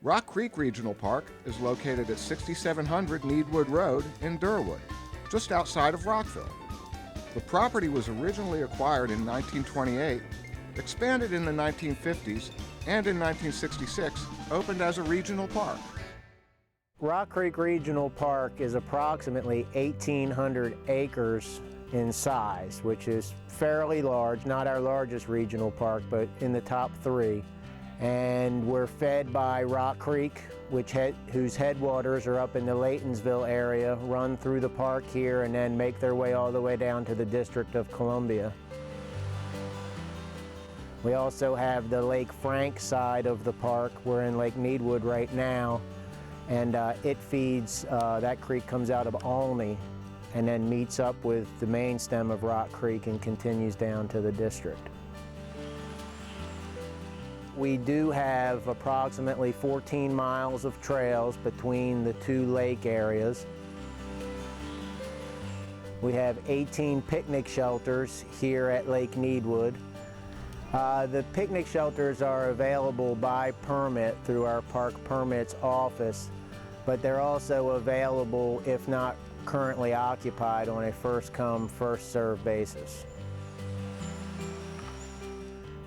Rock Creek Regional Park is located at 6700 Needwood Road in Durwood, just outside of Rockville. The property was originally acquired in 1928, expanded in the 1950s, and in 1966 opened as a regional park. Rock Creek Regional Park is approximately 1,800 acres in size, which is fairly large, not our largest regional park, but in the top 3. And we're fed by Rock Creek, whose headwaters are up in the Laytonsville area, run through the park here, and then make their way all the way down to the District of Columbia. We also have the Lake Frank side of the park. We're in Lake Needwood right now, and it feeds, that creek comes out of Olney and then meets up with the main stem of Rock Creek and continues down to the district. We do have approximately 14 miles of trails between the 2 lake areas. We have 18 picnic shelters here at Lake Needwood. The picnic shelters are available by permit through our park permits office, but they're also available, if not currently occupied, on a first-come, first-served basis.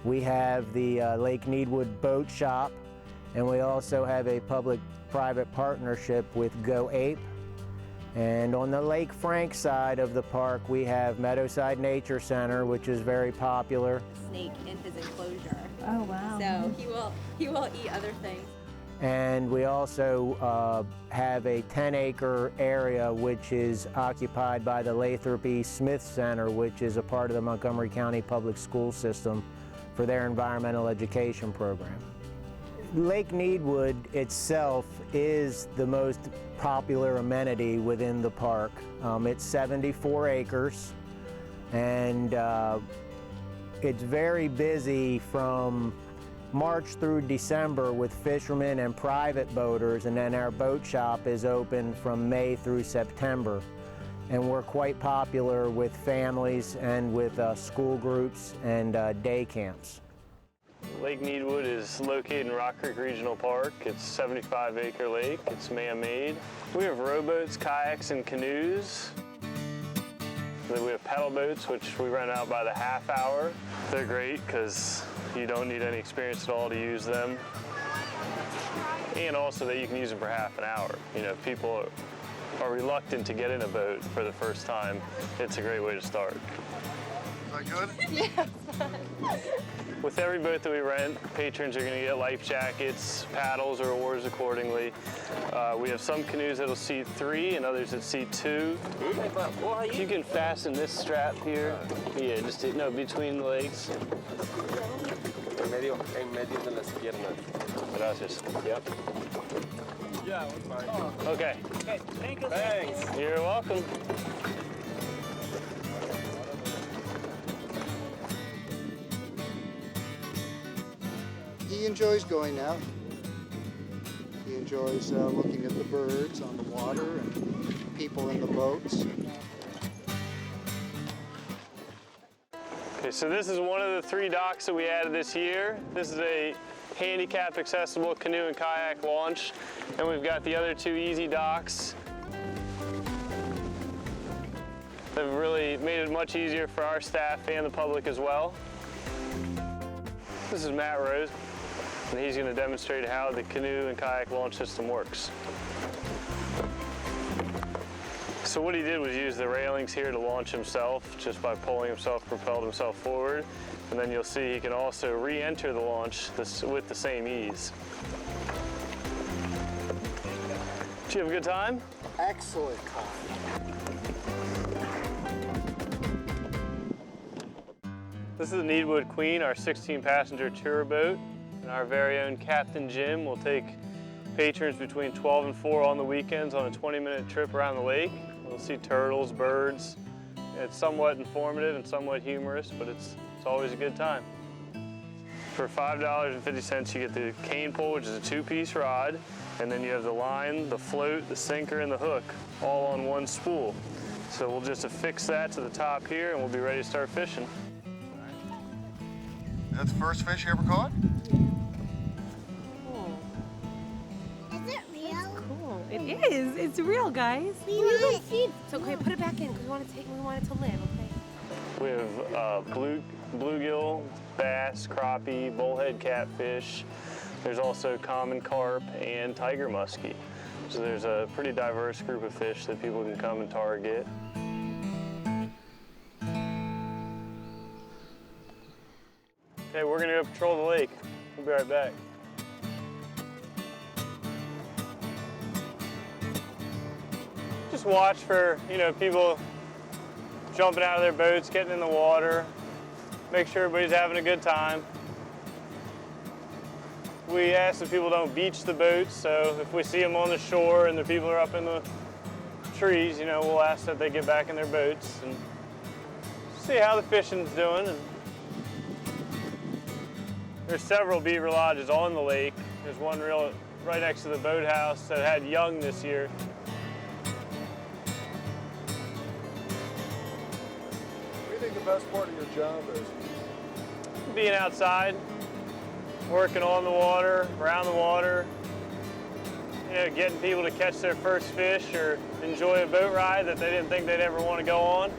We have the Lake Needwood Boat Shop, and we also have a public-private partnership with Go Ape. And on the Lake Frank side of the park, we have Meadowside Nature Center, which is very popular. Snake in his enclosure. Oh, wow. So he will eat other things. And we also have a 10-acre area which is occupied by the Lathrop E. Smith Center, which is a part of the Montgomery County Public School System for their environmental education program. Lake Needwood itself is the most popular amenity within the park. It's 74 acres, and it's very busy from March through December with fishermen and private boaters, and then our boat shop is open from May through September. And we're quite popular with families and with school groups and day camps. Lake Needwood is located in Rock Creek Regional Park. It's a 75-acre lake. It's man-made. We have rowboats, kayaks, and canoes. Then we have pedal boats, which we rent out by the half hour. They're great because you don't need any experience at all to use them. And also that you can use them for half an hour. You know, if people are reluctant to get in a boat for the first time, it's a great way to start. Is that good? Yeah. With every boat that we rent, patrons are going to get life jackets, paddles, or oars accordingly. We have some canoes that'll seat 3 and others that seat 2. You can fasten this strap here. Yeah, just between the legs. En medio de las piernas. Gracias. Yep. Yeah, we're fine. Okay. Thank you. Thanks. You're welcome. He enjoys going out. He enjoys looking at the birds on the water and people in the boats. Okay, so this is one of the 3 docks that we added this year. This is a handicap accessible canoe and kayak launch, and we've got the other 2 easy docks. They've really made it much easier for our staff and the public as well. This is Matt Rose, and he's going to demonstrate how the canoe and kayak launch system works. So what he did was use the railings here to launch himself, just by pulling himself, propelled himself forward. And then you'll see he can also re-enter the launch with the same ease. Did you have a good time? Excellent time. This is the Needwood Queen, our 16-passenger tour boat. And our very own Captain Jim will take patrons between 12 and 4 on the weekends on a 20-minute trip around the lake. We'll see turtles, birds. It's somewhat informative and somewhat humorous, but it's always a good time. For $5.50, you get the cane pole, which is a 2-piece rod, and then you have the line, the float, the sinker, and the hook, all on one spool. So we'll just affix that to the top here, and we'll be ready to start fishing. That's the first fish you ever caught? It is. It's real, guys. It's okay, put it back in because we want it to live, okay? We have bluegill, bass, crappie, bullhead catfish. There's also common carp and tiger muskie. So there's a pretty diverse group of fish that people can come and target. Okay, we're gonna go patrol the lake. We'll be right back. Just watch for, people jumping out of their boats, getting in the water. Make sure everybody's having a good time. We ask that people don't beach the boats, so if we see them on the shore and the people are up in the trees, we'll ask that they get back in their boats and see how the fishing's doing. And there's several beaver lodges on the lake. There's one right next to the boathouse that had young this year. What do you think the best part of your job is? Being outside, working on the water, around the water, getting people to catch their first fish or enjoy a boat ride that they didn't think they'd ever want to go on.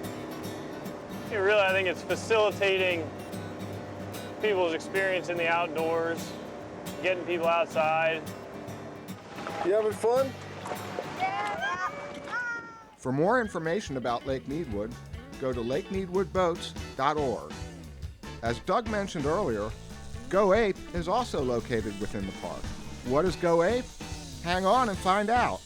Really, I think it's facilitating people's experience in the outdoors, getting people outside. You having fun? For more information about Lake Needwood, go to lakeneedwoodboats.org. As Doug mentioned earlier, Go Ape is also located within the park. What is Go Ape? Hang on and find out.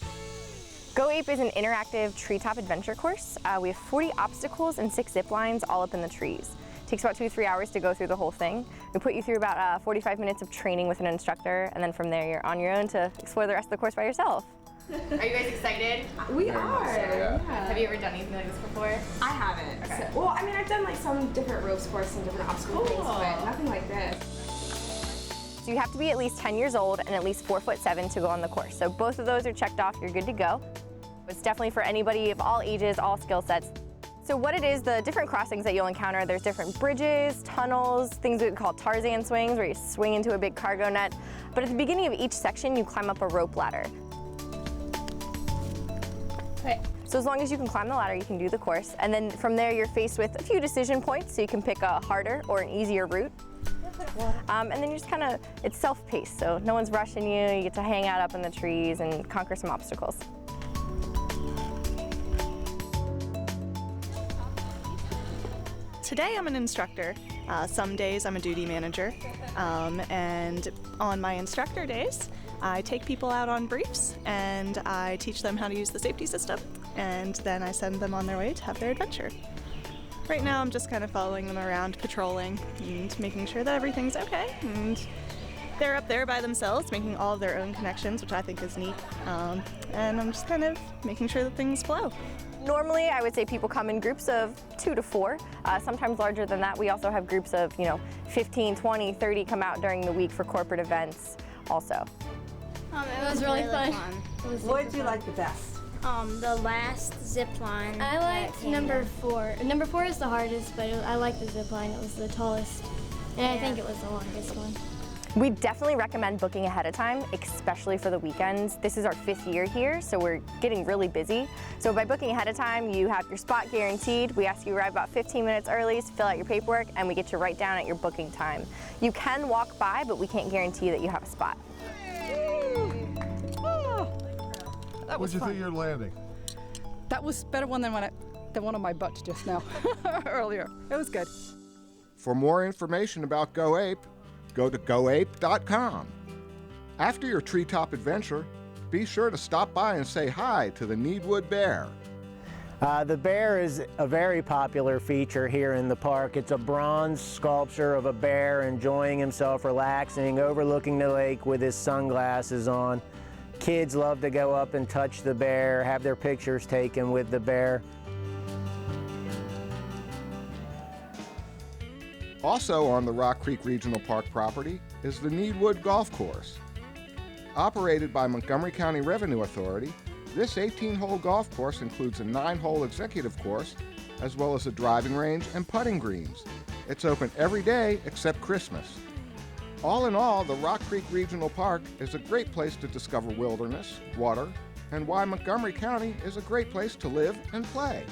Go Ape is an interactive treetop adventure course. We have 40 obstacles and 6 zip lines all up in the trees. It takes about 2 to 3 hours to go through the whole thing. We put you through about 45 minutes of training with an instructor, and then from there you're on your own to explore the rest of the course by yourself. Are you guys excited? We are. Yeah. Have you ever done anything like this before? I haven't. Okay. So, well, I mean, I've done like some different ropes courses and different obstacle things, but nothing like this. So you have to be at least 10 years old and at least 4'7" to go on the course. So both of those are checked off, you're good to go. It's definitely for anybody of all ages, all skill sets. So what it is, the different crossings that you'll encounter, there's different bridges, tunnels, things we call Tarzan swings where you swing into a big cargo net. But at the beginning of each section, you climb up a rope ladder. Okay. So as long as you can climb the ladder, you can do the course. And then from there, you're faced with a few decision points, so you can pick a harder or an easier route. And then you're just it's self-paced, so no one's rushing you. You get to hang out up in the trees and conquer some obstacles. Today I'm an instructor. Some days I'm a duty manager. And on my instructor days, I take people out on briefs and I teach them how to use the safety system, and then I send them on their way to have their adventure. Right now I'm just kind of following them around, patrolling and making sure that everything's okay. And they're up there by themselves making all of their own connections, which I think is neat. And I'm just kind of making sure that things flow. Normally, I would say people come in groups of 2 to 4, sometimes larger than that. We also have groups of 15, 20, 30 come out during the week for corporate events also. It was really fun. What did you like the best? The last zip line. I liked number 4. Number 4 is the hardest, but I liked the zip line. It was the tallest, and I think it was the longest one. We definitely recommend booking ahead of time, especially for the weekends. This is our 5th year here, so we're getting really busy. So by booking ahead of time, you have your spot guaranteed. We ask you to arrive about 15 minutes early to fill out your paperwork, and we get you right down at your booking time. You can walk by, but we can't guarantee that you have a spot. That was fun. What did you think of your landing? That was a better one than the one on my butt just now, earlier. It was good. For more information about Go Ape, go to goape.com. After your treetop adventure, be sure to stop by and say hi to the Needwood bear. The bear is a very popular feature here in the park. It's a bronze sculpture of a bear enjoying himself, relaxing, overlooking the lake with his sunglasses on. Kids love to go up and touch the bear, have their pictures taken with the bear. Also on the Rock Creek Regional Park property is the Needwood Golf Course. Operated by Montgomery County Revenue Authority, this 18-hole golf course includes a 9-hole executive course, as well as a driving range and putting greens. It's open every day except Christmas. All in all, the Rock Creek Regional Park is a great place to discover wilderness, water, and why Montgomery County is a great place to live and play.